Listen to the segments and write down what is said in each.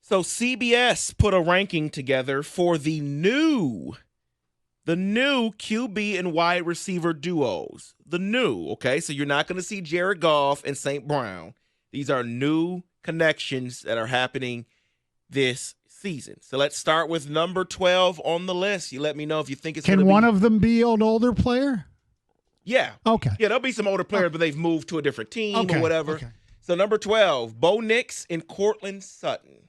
So CBS put a ranking together for the new QB and wide receiver duos. Okay? So you're not going to see Jared Goff and St. Brown. These are new connections that are happening this season. So let's start with number 12 on the list. You let me know if you think it's going to be. Can one of them be an older player? Yeah. Okay. Yeah, there'll be some older players, but they've moved to a different team or whatever. Okay. So number 12, Bo Nix and Cortland Sutton.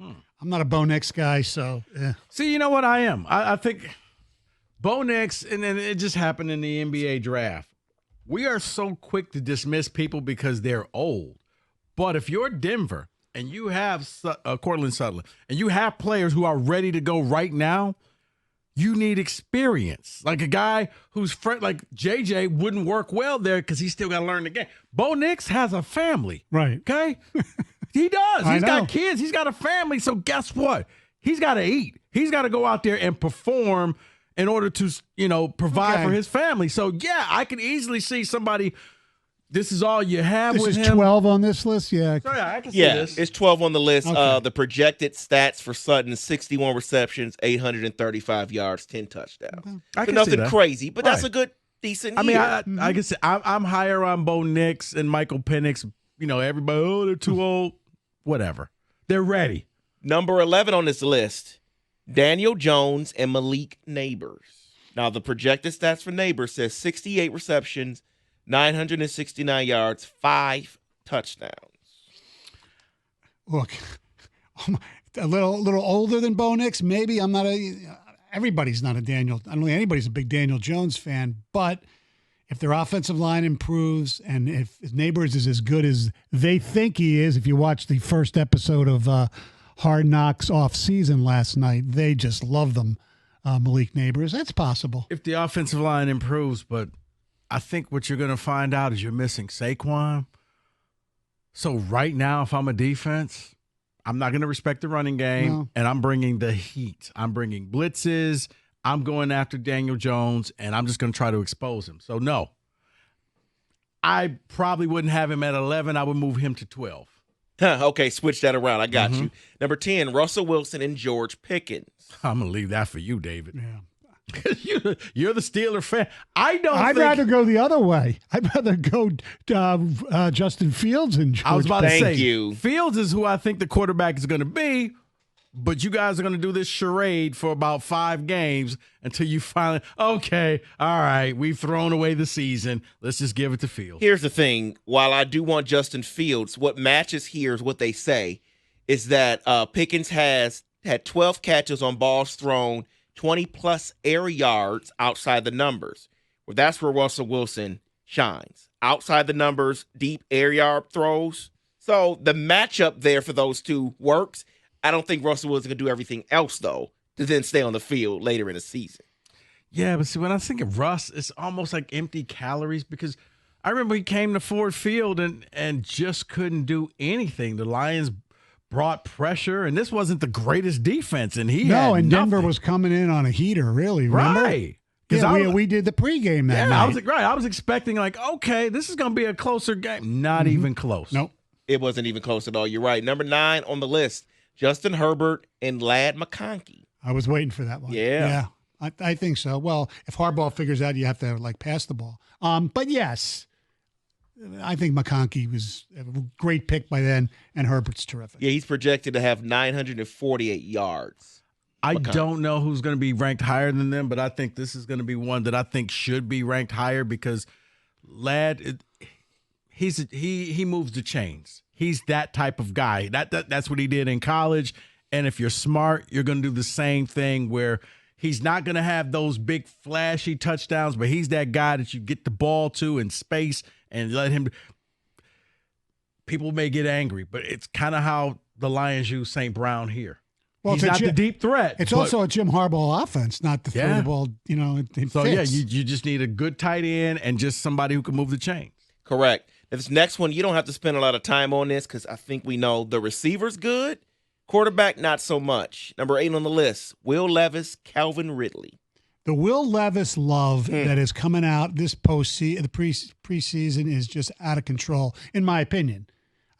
I'm not a Bo Nix guy, so See, you know what I am? I think Bo Nix, and then it just happened in the NBA draft. We are so quick to dismiss people because they're old. But if you're Denver and you have Cortland Sutton and you have players who are ready to go right now, you need experience. Like a guy who's like JJ wouldn't work well there because he's still got to learn the game. Bo Nix has a family. Right. Okay? He does. I He's know. got kids. He's got a family. So guess what? He's got to eat. He's got to go out there and perform in order to, provide for his family. So, yeah, I can easily see somebody, this is all you have this with is him. 12 on this list? Yeah. So, yeah, I can see this. It's 12 on the list. Okay. The projected stats for Sutton, 61 receptions, 835 yards, 10 touchdowns. I So can see nothing that. crazy, but that's Right. a good, decent I mean, year. I can say I'm higher on Bo Nix and Michael Penix. Everybody, they're too old. Whatever. They're ready. Number 11 on this list, Daniel Jones and Malik Neighbors. Now, the projected stats for Neighbors says 68 receptions, 969 yards, 5 touchdowns. Look, a little older than Bo Nix, maybe. Everybody's not a Daniel. I don't think anybody's a big Daniel Jones fan, but if their offensive line improves and if Neighbors is as good as they think he is, if you watch the first episode of Hard Knocks off season last night, they just love them, Malik Neighbors. That's possible. If the offensive line improves, but I think what you're going to find out is you're missing Saquon. So right now, if I'm a defense, I'm not going to respect the running game, and I'm bringing the heat. I'm bringing blitzes. I'm going after Daniel Jones, and I'm just going to try to expose him. So, no, I probably wouldn't have him at 11. I would move him to 12. Okay, switch that around. I got you. Number 10, Russell Wilson and George Pickens. I'm going to leave that for you, David. Yeah. You're the Steeler fan. I'd rather go the other way. I'd rather go Justin Fields and George. I was about to Thank say, you. Fields is who I think the quarterback is going to be, but you guys are going to do this charade for about 5 games until you finally, okay, all right, we've thrown away the season. Let's just give it to Fields. Here's the thing. While I do want Justin Fields, what matches here is what they say is that Pickens has had 12 catches on balls thrown, 20-plus air yards outside the numbers. Well, that's where Russell Wilson shines. Outside the numbers, deep air yard throws. So the matchup there for those two works. I don't think Russell Wilson can do everything else, though, to then stay on the field later in the season. Yeah, but see, when I think of Russ, it's almost like empty calories because I remember he came to Ford Field and just couldn't do anything. The Lions brought pressure, and this wasn't the greatest defense, and he had and nothing. Denver was coming in on a heater, really. Remember? Right. Yeah, we did the pregame that night. I was expecting, okay, this is going to be a closer game. Not even close. Nope. It wasn't even close at all. You're right. Number 9 on the list, Justin Herbert and Lad McConkey. I was waiting for that one. Yeah. I think so. Well, if Harbaugh figures out you have to pass the ball. But yes, I think McConkey was a great pick by then, and Herbert's terrific. Yeah, he's projected to have 948 yards. I don't know who's going to be ranked higher than them, but I think this is going to be one that I think should be ranked higher because Ladd, he moves the chains. He's that type of guy. That's what he did in college. And if you're smart, you're going to do the same thing where he's not going to have those big flashy touchdowns, but he's that guy that you get the ball to in space and let him. People may get angry, but it's kind of how the Lions use St. Brown here. Well, he's not the deep threat. It's also a Jim Harbaugh offense, not to throw the ball, it So, fits. you just need a good tight end and just somebody who can move the chains. Correct. Now, this next one, you don't have to spend a lot of time on this because I think we know the receiver's good. Quarterback, not so much. Number 8 on the list, Will Levis, Calvin Ridley. The Will Levis love that is coming out this preseason is just out of control, in my opinion.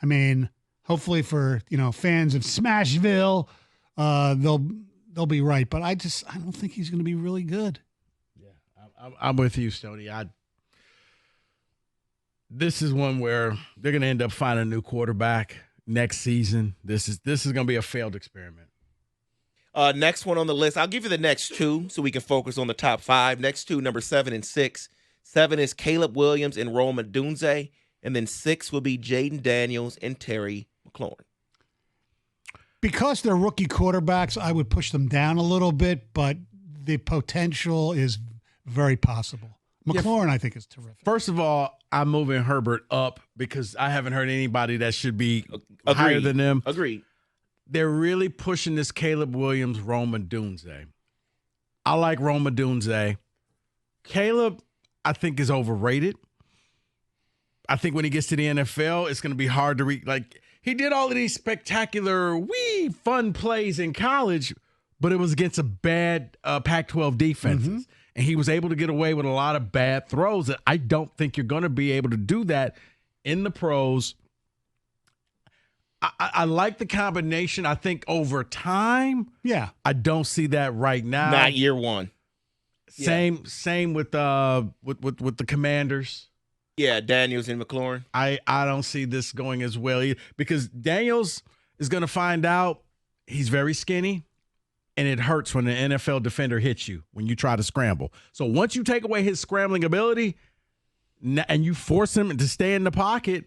I mean, hopefully for fans of Smashville, they'll be right. But I don't think he's going to be really good. Yeah, I'm with you, Stoney. This is one where they're going to end up finding a new quarterback next season. This is going to be a failed experiment. Next one on the list, I'll give you the next two so we can focus on the top five. Next two, number 7 and 6. 7 is Caleb Williams and Rome Odunze, and then 6 will be Jaden Daniels and Terry McLaurin. Because they're rookie quarterbacks, I would push them down a little bit, but the potential is very possible. McLaurin, I think, is terrific. First of all, I'm moving Herbert up because I haven't heard anybody that should be higher than them. Agreed. They're really pushing this Caleb Williams, Rome Odunze. I like Rome Odunze. Caleb, I think, is overrated. I think when he gets to the NFL, it's going to be hard to read. Like, he did all of these spectacular, fun plays in college, but it was against a bad Pac-12 defenses. Mm-hmm. And he was able to get away with a lot of bad throws that I don't think you're going to be able to do that in the pros. I like the combination. I think over time, I don't see that right now. Not year one. Same with the Commanders. Yeah, Daniels and McLaurin. I don't see this going as well either, because Daniels is going to find out he's very skinny, and it hurts when an NFL defender hits you when you try to scramble. So once you take away his scrambling ability and you force him to stay in the pocket,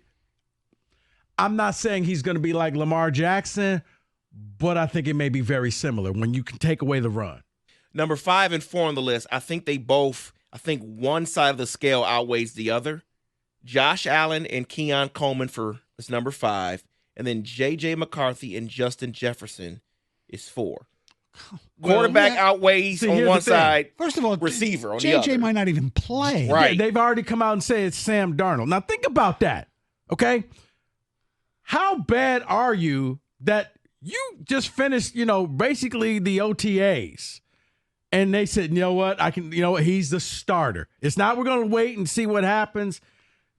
I'm not saying he's going to be like Lamar Jackson, but I think it may be very similar when you can take away the run. Number 5 and 4 on the list, I think one side of the scale outweighs the other. Josh Allen and Keon Coleman is number 5, and then J.J. McCarthy and Justin Jefferson is 4. Quarterback outweighs on one side. First of all, receiver on the other. J.J. might not even play. Right. Yeah, they've already come out and said it's Sam Darnold. Now think about that, okay? How bad are you that you just finished, basically the OTAs, and they said, he's the starter. It's not we're going to wait and see what happens.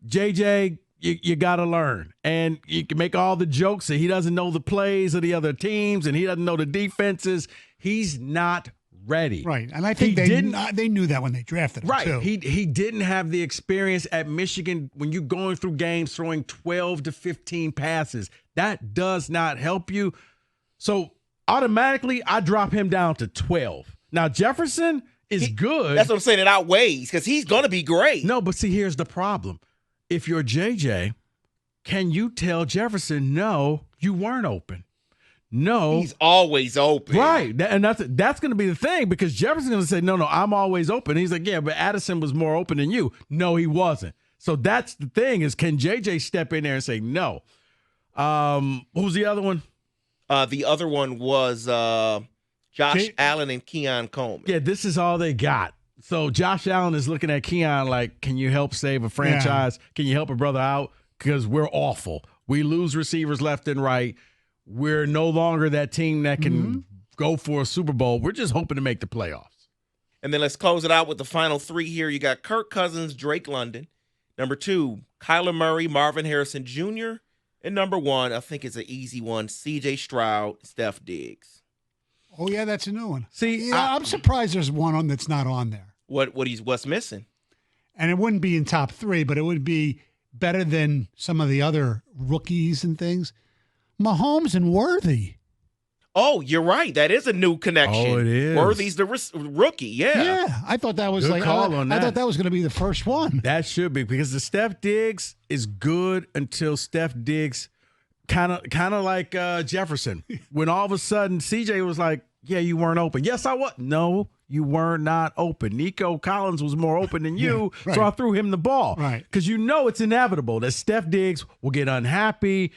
JJ, you got to learn. And you can make all the jokes that he doesn't know the plays of the other teams and he doesn't know the defenses. He's not ready. Right. And I think they knew that when they drafted him, too. He didn't have the experience at Michigan when you're going through games throwing 12 to 15 passes. That does not help you. So automatically, I drop him down to 12. Now, Jefferson is good. That's what I'm saying. It outweighs because he's going to be great. No, but see, here's the problem. If you're JJ, can you tell Jefferson, no, you weren't open? No. He's always open. Right. And that's going to be the thing, because Jefferson's going to say, no, I'm always open. He's like, yeah, but Addison was more open than you. No, he wasn't. So that's the thing, is can JJ step in there and say no? Who's the other one? The other one was Josh Allen and Keon Coleman. Yeah, this is all they got. So Josh Allen is looking at Keon like, can you help save a franchise? Yeah. Can you help a brother out? Because we're awful. We lose receivers left and right. We're no longer that team that can go for a Super Bowl. We're just hoping to make the playoffs. And then let's close it out with the final 3 here. You got Kirk Cousins, Drake London. Number 2, Kyler Murray, Marvin Harrison Jr. And number 1, I think it's an easy one, C.J. Stroud, Steph Diggs. Oh, yeah, that's a new one. See, I'm surprised there's one that's not on there. What's missing? And it wouldn't be in top 3, but it would be better than some of the other rookies and things. Mahomes and Worthy. Oh, you're right. That is a new connection. Oh, it is. Worthy's the rookie. Yeah. Yeah, I thought that was Good call on that. I thought that was going to be the first one. That should be, because the Steph Diggs is good until Steph Diggs kind of like Jefferson. When all of a sudden CJ was like, yeah, you weren't open. Yes, I was. No, you were not open. Nico Collins was more open than you, right. So I threw him the ball. Right. Because it's inevitable that Steph Diggs will get unhappy.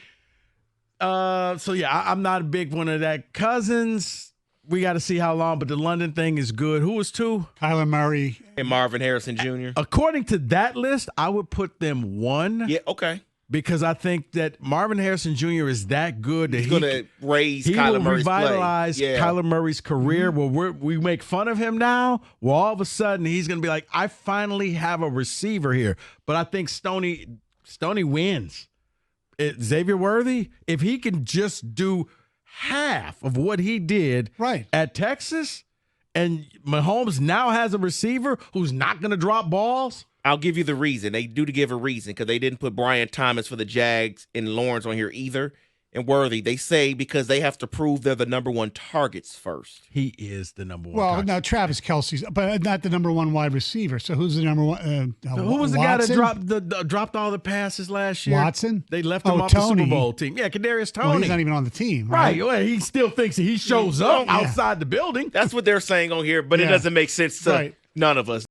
So, yeah, I'm not a big one of that. Cousins, we got to see how long, but the London thing is good. Who was 2? Kyler Murray. And Marvin Harrison Jr. According to that list, I would put them 1. Yeah, okay. Because I think that Marvin Harrison Jr. is that good that he's going to raise Kyler Murray's play. Revitalize Kyler Murray's career. Well, we make fun of him now. Well, all of a sudden he's going to be like, I finally have a receiver here. But I think Stoney wins. Xavier Worthy, if he can just do half of what he did at Texas, and Mahomes now has a receiver who's not going to drop balls. I'll give you the reason. They do to give a reason because they didn't put Brian Thomas for the Jags and Lawrence on here either. And Worthy, they say because they have to prove they're the number one targets first. He is the number one. Well, target. now Travis Kelce's, but not the number one wide receiver. So who's the number one? Who was the Watson? guy that dropped all the passes last year? Watson. They left him off Tony. the Super Bowl team. Yeah, Kadarius Toney. Well, he's not even on the team, right? Well, he still thinks he shows up outside the building. That's what they're saying on here, but it doesn't make sense to none of us.